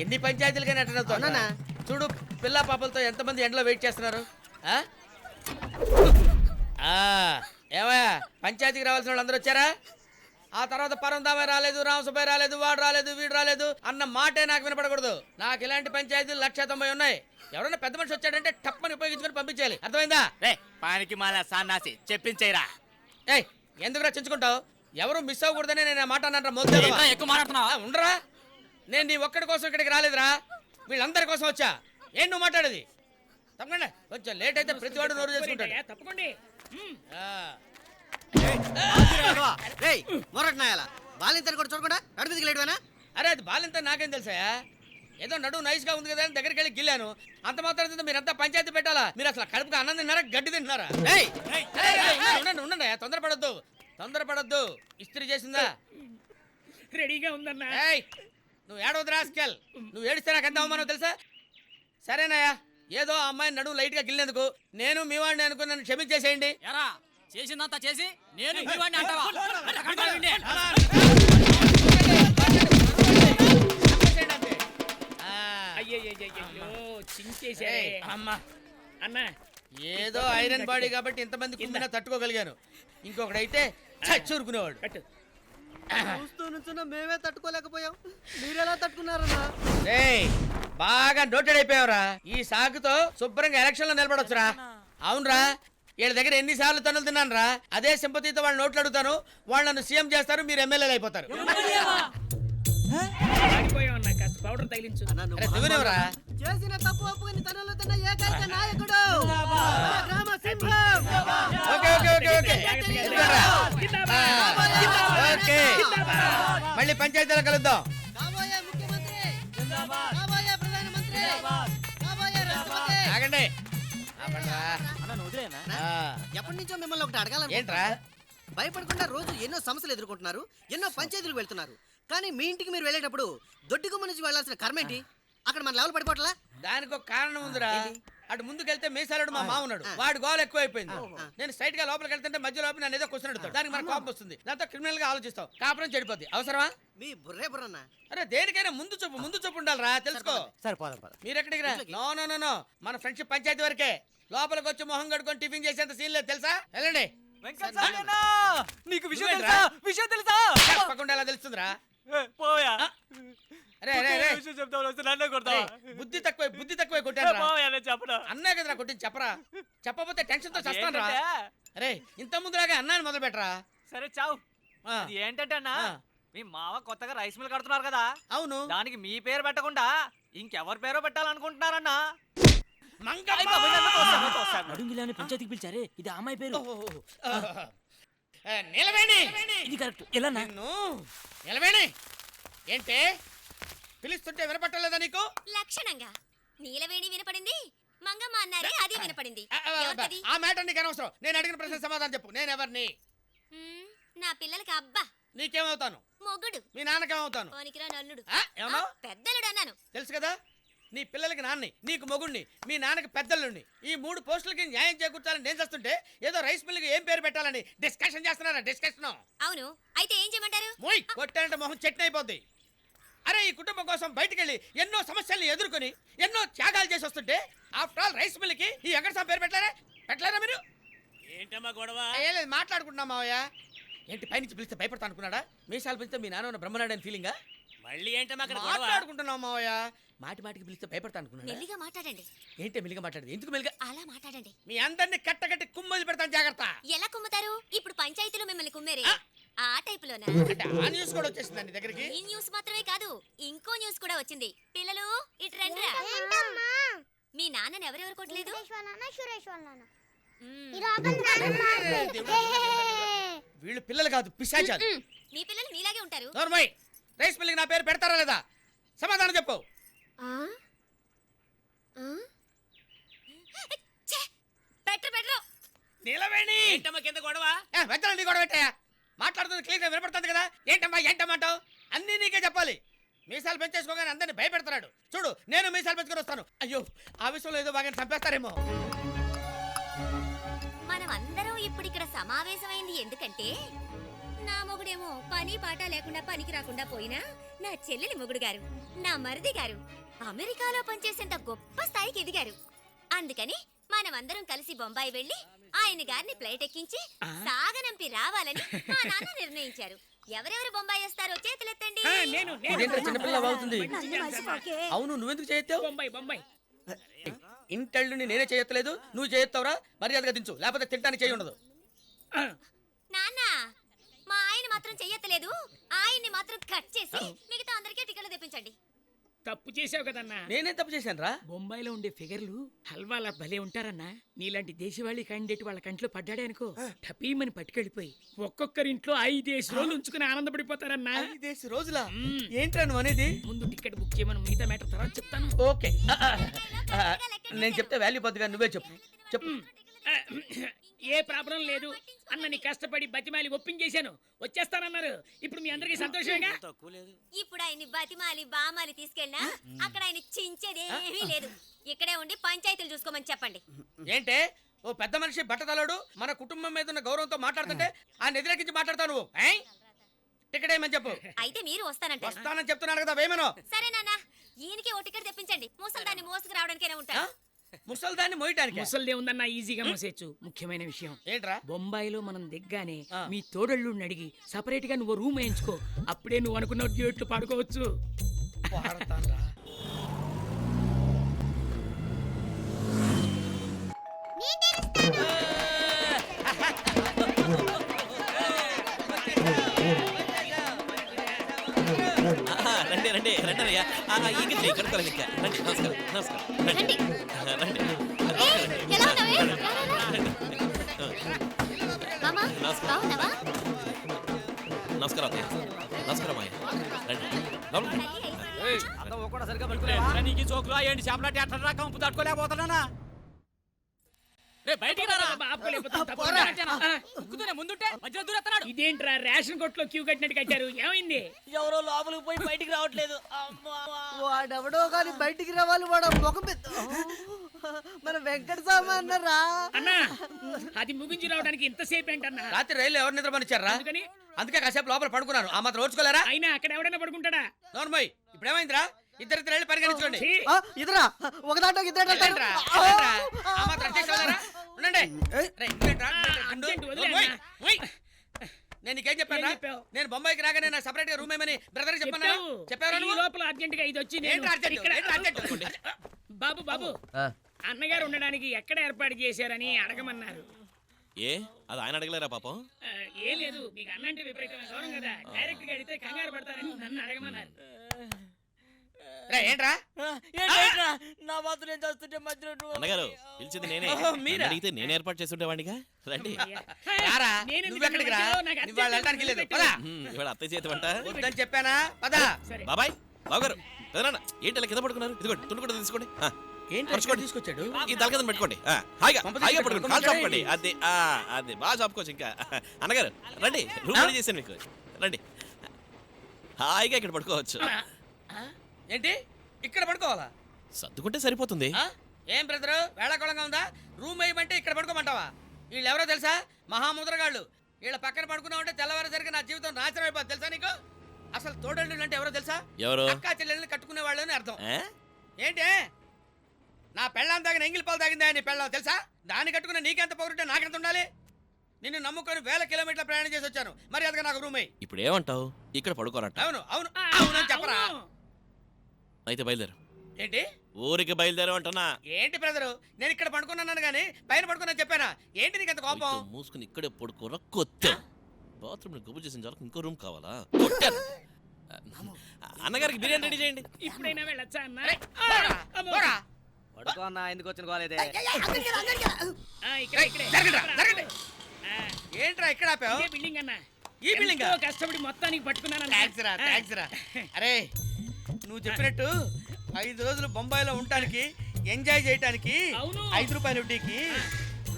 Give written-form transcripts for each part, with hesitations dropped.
ఎన్ని పంచాయతీలకైనా అటెండ్ అవుతావు చూడు. పిల్ల పాపలతో ఎంతమంది ఎండలో వెయిట్ చేస్తున్నారు. ఆ? ఏమయ్యా, పంచాయతీకి రావాల్సిన వాళ్ళు అందరూ వచ్చారా? ఆ తర్వాత పరందామే రాలేదు, రామసుబ్బయ్య రాలేదు, వాడు రాలేదు, వీడు రాలేదు అన్న మాటే నాకు వినపడకూడదు. నాకు ఇలాంటి పంచాయతీలు 190 ఉన్నాయి. ఎవరైనా పెద్ద మనిషి వచ్చాడంటే టప్పని ఉపయోగించుకొని పంపించాలి. అర్థమైందా? పానికి మాల సాన్నాసి చెప్పించేరా. ఏయ్, ఎందుకురా చించుకుంటావు? ఎవరు మిస్ అవ్వకూడదని నేను మాట అన్నారా? మొదలు ఎక్కువ మాట్లాడుతున్నావా? ఉండరా, నేను నీ ఒక్కడి కోసం ఇక్కడికి రాలేదురా, వీళ్ళందరి కోసం వచ్చా. ఏం నువ్వు మాట్లాడేది? తప్పకుండా కొంచెం లేట్ అయితే ప్రతివాడు నోరు చేసుకుంటాడు. తప్పకండి. అరే అది బాలింత నాకేం తెలుసా? ఏదో నడువు నైస్ గా ఉంది కదా అని దగ్గరికి వెళ్ళి గిల్లాను. అంత మాత్రం మీరంతా పంచాయతీ పెట్టాలా? మీరు అసలు కడుపుకి అన్నం తిన్నారా, గడ్డి తింటున్నారా? ఉండండి ఉండండి, తొందరపడద్దు. ఇస్త్రీ చేసిందా? రెడీగా ఉందన్నా. ఏయ్, నువ్వు ఏడవద్దు రాస్కెల్. నువ్వు ఏడిస్తే నాకు ఎంత అవమానం తెలుసా? సరేనాయా, ఏదో ఆ అమ్మాయిని నడువు లైట్ గా గిల్లేందుకు నేను మీ వాడిని అనుకుని నన్ను క్షమించేసేయండి. ఎరా చేసిందంతా చేసి నేను మీ వాడిని అంటావా? చించేశారే అమ్మా. అన్నా. ఏదో ఐరన్ బాడీ కాబట్టి ఇంతమంది కింద తట్టుకోగలిగాను. ఇంకొకడైతే చచ్చూరుకునేవాడు. మేమే తట్టుకోలేకపోయాం, మీరెలా తట్టుకున్నారన్నా? బాగా నోటెడ్ అయిపోయావురా. ఈ సాకుతో శుభ్రంగా ఎలక్షన్ లో నిలబడొచ్చురా. అవునరా, వీళ్ళ దగ్గర ఎన్నిసార్లు తన్నులు తిన్నాను రా. అదే సింపతితో వాళ్ళు నోట్లు అడుగుతాను, వాళ్ళు నన్ను సీఎం చేస్తారు, మీరు ఎమ్మెల్యేలు అయిపోతారు. పౌడర్ తగిలించు. నువ్వునేవరా చేసిన తప్పు ఒప్పుకొని తనలో తిన్న ఏకైక నాయకుడు గ్రామ సింహం. ఓకే, మళ్ళీ పంచాయతీలో కలుద్దాం. కాబోయే ముఖ్యమంత్రి, కాబోయే ప్రధానమంత్రి, కాబోయే రాష్ట్రపతి. ఆగండి. ఎప్పటి నుంచో మిమ్మల్ని ఒకటి అడగాలని. ఏంట్రా? భయపడకుండా రోజు ఎన్నో సమస్యలు ఎదుర్కొంటున్నారు, ఎన్నో పంచాయతీలకు వెళ్తున్నారు. కానీ మీ ఇంటికి మీరు వెళ్ళేటప్పుడు దొడ్డిగుమ్మ నుంచి వెళ్లాల్సిన కర్మేంటి? అక్కడ మన లెవెల్ పడిపోవట్లా? దానికి ఒక కారణం ఉందిరా. అటు ముందుకెళ్తే మేసాలుడు మా మామన్నాడు, వాడు గోల్ ఎక్కువైపోయింది. నేను స్ట్రైట్ గా లోపలికి వెళ్తుంటే మధ్య లోపల నన్ను ఏదో క్వశ్చన్ అడుగుతాడు. దానికి మన కోపం వస్తుంది, దాంతో క్రిమినల్ గా ఆలోచిస్తాం. కాపురం చెడిపోద్ది. అవసరమా? మీ బుర్రన్నా. అరే దేనికైనా ముందు చూపు ఉండాలిరా, తెలుసుకో. మీరు ఎక్కడికి రా? నో, మన ఫ్రెండ్షిప్ పంచాయతీ వరకే. లోపలికి వచ్చి మొహం కడుకొని టిఫిన్ చేసేంత సీన్ లేదు, తెలుసా? వెళ్ళండి. నీకు విషయం తెలుసా? తప్పకుండా ఎలా తెలుస్తుందిరా? పోయా బుద్ధి తక్కువ కొట్టాను. అన్నా కదరా కొట్టింది, చెప్పరా? చెప్పకపోతే టెన్షన్ తో చేస్తాను రా. అరే ఇంత ముందులాగా అన్నాన్ని మొదలు పెట్టరా. సరే చావు. ఏంటంటే అన్నా, మీ మావ కొత్తగా రైస్ మిల్ కడుతున్నారు కదా? అవును. దానికి మీ పేరు పెట్టకుండా ఇంకెవరి పేరు పెట్టాలనుకుంటున్నారన్నా? పంచాయతీకి పిలిచారే, ఇది అమ్మాయి పేరు. ఇది కరెక్ట్. ఎలా నిలవేణి ఏంటే పిలుస్తుంటే వినపట్టలేదా నీకు? లక్షణంగా నీలవేణి వినపడింది, మంగమ్మ అన్నారే అది వినపడింది. ఆ మ్యాటర్ నీకు అనవసరం. నేను అడిగిన ప్రశ్న సమాధానం చెప్పు. నేను ఎవరిని? నా పిల్లలకి అబ్బా. నీకేమవుతాను? మొగుడు. మీ నాన్నకేమవుతాను? పోనికిరా నల్లుడు. పెద్దలుడు అన్నాను. తెలుసు కదా, నీ పిల్లలకి నాన్ని, నీకు మొగుడిని, మీ నాన్నకి పెద్దలుండి. ఈ 3 పోస్టులకి న్యాయం చేకూర్చాలని నేను చేస్తుంటే ఏదో రైస్ మిల్కి ఏం పేరు పెట్టాలని డిస్కషన్ చేస్తున్నారా? డిస్కషన్. అవును, అయితే ఏం చేయమంటారు? మోయ్ కొట్టాలంటే మొహం చట్నీ అయిపోద్ది. అరే ఈ కుటుంబం కోసం బయటకెళ్ళి ఎన్నో సమస్యల్ని ఎదుర్కొని ఎన్నో త్యాగాలు చేసి వస్తుంటే ఆఫ్టర్ ఆల్ రైస్ మిల్కి ఈ వెంకటస్వామి పేరు పెట్టలేరా మీరు? ఏంటమ్మా గొడవ? ఏం లేదు, మాట్లాడుకుంటున్నాం మావయ్య. ఏంటి పైనుంచి పిలిస్తే భయపడతా అనుకున్నాడా? మీసాలు పిలిస్తే మీ నాన్న బ్రహ్మనాడని ఫీలింగా? మళ్ళీ ఏంటమ్మా మాట్లాడుకుంటున్నాం మావయ్య. మాటికి పిలిస్తే భయపడతా అనుకున్నాడా? మెల్లిగా మాట్లాడండి. ఏంటి మెల్లిగా మాట్లాడేది? ఎందుకు మెల్లిగా? అలా మాట్లాడండి. మీ అందరినీ కట్టకట్టి కుమ్మలు పెడతాను, జాగ్రత్త. ఎలా కుమ్ముతారు? ఇప్పుడు పంచాయతీలో మిమ్మల్ని కుమ్మేరే ఆ టైపులోనా? అంటే ఆ న్యూస్ కూడా వచ్చేసింది నీ దగ్గరికి? ఈ న్యూస్ మాత్రమే కాదు, ఇంకో న్యూస్ కూడా వచ్చింది. పిల్లలు ఇటు రండి. మీ నాన్నని ఎవరెవరు కొట్టలేదు? వీళ్ళు పిల్లలు కాదు, పిశాచాలు. మీ పిల్లలు మీలాగే ఉంటారు. నోర్మయ్, రైస్ మిల్కి నా పేరు పెడతారా లేదా? సమాధానం చెప్పు. పెట్టరు. నిలవేణి. ఏంటమ్మా కింద గొడవ? వెంటనే గొడవ పెట్టాయా? మాట్లాడుతుంది క్లియర్ గా వినపడుతుంది కదా. ఏంటమ్మాటావు? అన్నీ నీకే చెప్పాలి. మీసాలు పెంచేసుకోగానే అందరినీ భయపెడతాడు. చూడు, నేను మీసాలు పెంచుకొని వస్తాను. అయ్యో, ఆ విషయంలో ఏదో బాగా చంపేస్తారేమో. మనం అందరం ఇప్పుడు ఇక్కడ సమావేశమైంది ఎందుకంటే నా మొగుడేమో పని పాట లేకుండా పనికి రాకుండా పోయినా నా చెల్లెలి మొగుడు గారు నా మరిది గారు అమెరికాలో పనిచేసేంత గొప్ప స్థాయికి ఎదిగారు. అందుకని మనమందరం కలిసి బొంబాయి వెళ్ళి ఆయన గారిని ఫ్లైట్ ఎక్కించి సాగనంపి రావాలని మా నాన్న నిర్ణయించారు. ఎవరెవరు బొంబాయి వస్తారో చేతులెత్తండి. నేను ఇదేంట్రా చిన్నపిల్ల అవుతుంది? అవును, నువ్వెందుకు చేయొత్తావు? బొంబాయి బొంబాయి ఇంటల్లుని నేనే చేయొత్తలేదు, నువ్వు చేయొత్తావురా? మర్యాదగా దించు, లేకపోతే తింటానికి చేయి ఉండదు. ఆ, నాన్న మా ఆయన మాత్రం చెయ్యట్లేదు, ఆయన్ని మాత్రం కట్ చేసి మిగతా అందరికీ టికెట్లు తెప్పించండి. తప్పు చేసావు కదన్నా. నేనేం తప్పు చేశాను రా? బొంబాయిలో ఉండే ఫిగర్లు హల్వాలా భలే ఉంటారన్నా. నీలాంటి దేశవాళీ క్యాండిడేట్ వాళ్ళ కంట్లో పడ్డాడే అనుకో, టపీమని పట్టుకెళ్ళిపోయి ఒక్కొక్కరి ఇంట్లో 5 రోజులు ఉంచుకుని ఆనందపడిపోతారన్నా. 5 రోజులా? మ్మ్. ఏంట్రా నువ్వు అనేది? ముందు టికెట్ బుక్ చేయమని మిగతా మ్యాటర్ తర్వాత చెప్తాను. ఓకే, నేను చెప్తే వాల్యూ పొద్దుగా నువ్వే చెప్పు. చెప్పు. ఆ, ఏ ప్రాబ్లం లేదు అన్నని కష్టపడి బతిమాలి ఒప్పించేశాను, వచ్చేస్తానన్నారు. ఇప్పుడు మీ అందరికీ సంతోషమేగా? ఇప్పుడు ఆయన్ని బతిమాలి బామాలి తీసుకెళ్ళినా అక్కడ ఆయన చించేదేమీ లేదు. ఇక్కడే ఉండి పంచాయతీలు చూసుకోమని చెప్పండి. ఏంటే ఓ పెద్ద మనిషి బట్టతలోడు మన కుటుంబం మీద ఉన్న గౌరవంతో మాట్లాడుతుంటే ఆయన వ్యతిరేకించి మాట్లాడతావు నువ్వు? టికెట్ ఏమని చెప్పు. అయితే మీరు వస్తానంటారు. వస్తానని చెప్తున్నాను కదా, వేమను. సరే నాన్న, ఈయనకి ఓ టికెట్ తెప్పించండి. ముసలి దాన్ని మోసుకు రావడానికైనా ఉంటాను. ముసల్దాన్ని మోయటానికి? ముసల్దే ఉందన్నా, ఈజీగా మోసేచ్చు. ముఖ్యమైన విషయం ఏంట్రా? బొంబాయిలో మనం దిగ్గానే ఆ. మీ తోడళ్ళుని అడిగి సపరేట్ గా నువ్వు రూమ్ వేయించుకో. అప్పుడే నువ్వు అనుకున్న డ్యూట్లు పాడుకోవచ్చు. వాడతాన్రా. రండి రండి రండి అయ్యా. ఇక్కడ రండి, నమస్కారం నమస్కారం. రండి రండి. నమస్కారం అత్తయ్య. నమస్కారం అయ్యా. రండి లోపలికి రండి. నీకు చోకులు అయ్యండి చేపలాంటి అట్లా రాక ఉప్పు తట్టుకోలేకపోతున్నానా? రే బయటికి రారా. ఉక్కుతూనే ముందుంటే మధ్యలో దూరెత్తనాడు. ఇదేంట్రా రేషన్ కొట్లో క్యూ కట్టినట్టు కట్టారు? ఏమైంది? ఎవరో లోపలికి పోయి బయటికి రావట్లేదు. వాడెవడో కానీ బయటికి రావాలి. వాడు ముఖం పెద్ద మన వెంకట స్వామి అన్నారా? అన్నా, అది ముగించి రావడానికి ఇంతసేపు ఏంటన్నా? రాత్రి రైలు ఎవరు నిద్రపనిచ్చారా? అందుకని అందుకే కాసేపు లోపల పడుకున్నాను. ఆ మాత్రం ఓర్చుకోలేరా? అయినా అక్కడ ఎవడైనా పడుకుంటాడా? నోర్మోయ్, ఇప్పుడు ఏమైందిరా? ఇద్దరు రైలు పరిగణించుకోండి. ఛీ! ఇద్దరా ఒక దాంట్లో ఇద్దరు ఏంట్రా? ఏంట్రా? ఆ మాత్రం అడ్జస్ట్ అవ్వలేరా? ఉండండి. రేయ్, నువ్వేంట్రా? అర్జెంట్ వదిలే నోర్మోయ్, అన్నా. ఓయ్. నేను నీకేం చెప్పాను? ఏం చెప్పావు? నేను బొంబాయికి రాగానే నా సెపరేట్ గా రూమ్ ఏమని బ్రదర్ చెప్పాను. చెప్పావు. చెప్పారా ఈ నువ్వు? లోపల అర్జెంట్ గా ఇది వచ్చి నేను ఏంట్రా అర్జెంట్? ఇక్కడ- ఏంట్రా అర్జెంట్? బాబు బాబు, అన్నగారు ఉండడానికి ఎక్కడ ఏర్పాటు చేశారని అడగమన్నారు. ఏ అది ఆయన అడగలేరా పాపం? ఆ, ఏం లేదు, మీకు అన్నంటే విపరీతమైన గౌరవం కదా, డైరెక్ట్ గా అడిగితే కంగారు పడతారని నన్ను అడగమన్నారు. రేయ్, ఏంట్రా? నా మాత్రం నేను చేస్తుంటే మధ్యలో నువ్వు- అన్నగారు పిలిచింది నేనే. ఓహో, మీరా? నన్ను అడిగితే నేను ఏర్పాటు చేసి ఉండేవాడిగా. రండి. రారా, నేనెందుకు నువ్వెక్కడికి రా? మధ్యలో? నాకు నువ్వు వాళ్ళు వెళ్ళడానికి లేదు. పదా. ఇవాళ అత్తయ్య చేతి వంట. వద్దని చెప్పానా? పదా. సరే, బాబాయ్ బావగారు పెదనాన్న ఏంటి ఇలా కింద పడుకున్నారు? ఇదిగోండి తుండు కూడా తీసుకోండి. ఏంటి పరుచుకోండి. తీసుకొచ్చాడు? ఈ తల కింద పెట్టుకోండి. హాయిగా పంప హాయిగా తీసుకెళ్ళు, పడుకోండి. పంప కాలు చాపుకోండి. తీసుకెళ్ళు. అది అది బాగా చాపుకోవచ్చు. ఇంకా అన్నగారు రండి, రూమ్ రెడీ చేశాను మీకు. రండి, హాయిగా ఇక్కడ పడుకోవచ్చు. ఏంటి ఇక్కడ పడుకోవాలా? సర్దుకుంటే సరిపోతుంది. ఆ? ఏం బ్రదరు, వేళాకోళంగా ఉందా? రూమ్ వేయమంటే ఇక్కడ పడుకోమంటావా? వీళ్ళు ఎవరో తెలుసా? మహాముద్రగాళ్ళు. వీళ్ళ పక్కన పడుకున్నావంటే తెల్లవారేసరికి నా జీవితం నాశనం అయిపోద్ది. తెలుసా నీకు? అసలు తోడళ్ళు అంటే ఎవరో తెలుసా? ఎవరు? అక్కా చెల్లెల్ని కట్టుకునే వాళ్ళు అని అర్థం. ఆ? ఏంటి? నా పెళ్ళాం తాగిన ఎంగిలి పాలు తాగిందా నీ పెళ్ళాం తెలుసా? దాన్ని కట్టుకున్న నీకెంత పౌరుంటే నాకెంత ఉండాలి? నిన్ను నమ్ముకొని 1000 కిలోమీటర్ల ప్రయాణం చేసి వచ్చాను. మరి అదిగా నాకు రూమ్ అయ్యి. ఇప్పుడు ఏమంటావు? ఇక్కడ పడుకోరంట. అవును అవును ఆ, అవును అని చెప్పరా? అవును. అయితే బయలుదేరు. ఏంటి ఊరికి బయలుదేరు అంటున్నా. ఏంటి బ్రదరు, నేను ఇక్కడ పడుకున్నాను కానీ పైన పడుకున్నా చెప్పానా? ఏంటి నీకు అంత కోపం? అయితే మూసుకుని ఇక్కడే పడుకోరా. కొత్త బాత్రూమ్ గబ్బు చేసిన చాలకు ఇంకో రూమ్ కావాలా? కొట్టారు. అన్నగారికి బిర్యానీ రెడీ చేయండి. ఇప్పుడైనా వెళ్ళొచ్చా అన్న? అరే, పోరా, పోరా. పడుకో అన్న, ఎందుకు వచ్చిన కాలేదే? ఇక్కడ ఏయ్, ఇక్కడే. జరగండ్రా, జరగండి. ఆ, ఏంట్రా ఇక్కడ ఆపావు? ఇదే బిల్డింగ్ అన్న. ఈ బిల్డింగ్ ఎంతో కష్టపడి మొత్తానికి పట్టుకున్నాను థ్యాంక్స్ రా, థ్యాంక్స్ రా. అరే, నువ్వు చెప్పినట్టు 5 రోజులు బొంబాయిలో ఉండటానికి, ఎంజాయ్ చేయడానికి అవును. 5 రూపాయల వడ్డీకి,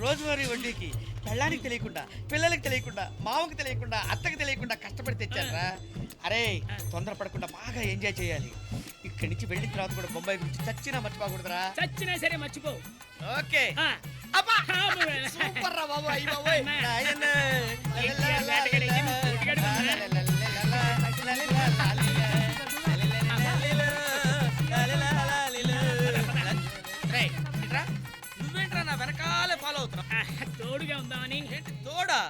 రోజువారీ వడ్డీకి, పెళ్ళానికి తెలియకుండా, పిల్లలకి తెలియకుండా, మామకి తెలియకుండా, అత్తకి తెలియకుండా కష్టపడి తెచ్చారా. అరే, తొందరపడకుండా బాగా ఎంజాయ్ చేయాలి. ఇక్కడి నుంచి వెళ్ళిన తర్వాత కూడా బొంబాయి గురించి చచ్చినా మర్చిపోకూడదురా. చచ్చినా సరే మర్చిపో. ఓకే, ఆ, అబ్బా! సూపర్ రా బాబు, అయ్య బాబోయ్. నాయనా. రేయ్, ఇట్రా. నువ్వేంట్రా నా వెనకాలే ఫాలో అవుతున్నావు? తోడుగా ఉందామని. ఏంటి తోడా?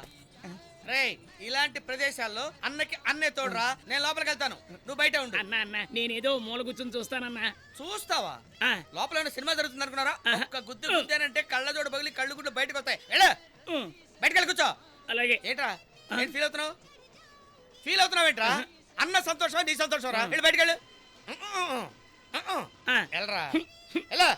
రేయ్, ఇలాంటి ప్రదేశాల్లో అన్నకి అన్నే తోడురా. నేను లోపలికి వెళ్తాను, నువ్వు బయట ఉండు. అన్న నేనేదో మూల కూర్చొని చూస్తానన్నా. చూస్తావా? ఆ, లోపల ఏమైనా సినిమా జరుగుతుంది అనుకున్నారా? ఆహా. ఒక్క గుద్దు గుద్దానంటే కళ్ళజోడు పగిలి కళ్ళు గుడ్లు బయటకు వస్తాయి. ఎలా ఉం, బయటకు వెళ్ళి కూర్చో. అలాగే. ఏంట్రా ఏంటి ఫీల్ అవుతున్నావు? ఫీల్ అవుతున్నావు ఏంట్రా? అన్న సంతోషం నీ సంతోషం రా. వెళ్ళి బయటకు వెళ్ళు. ఆ. వెళ్ళరా, ఎలా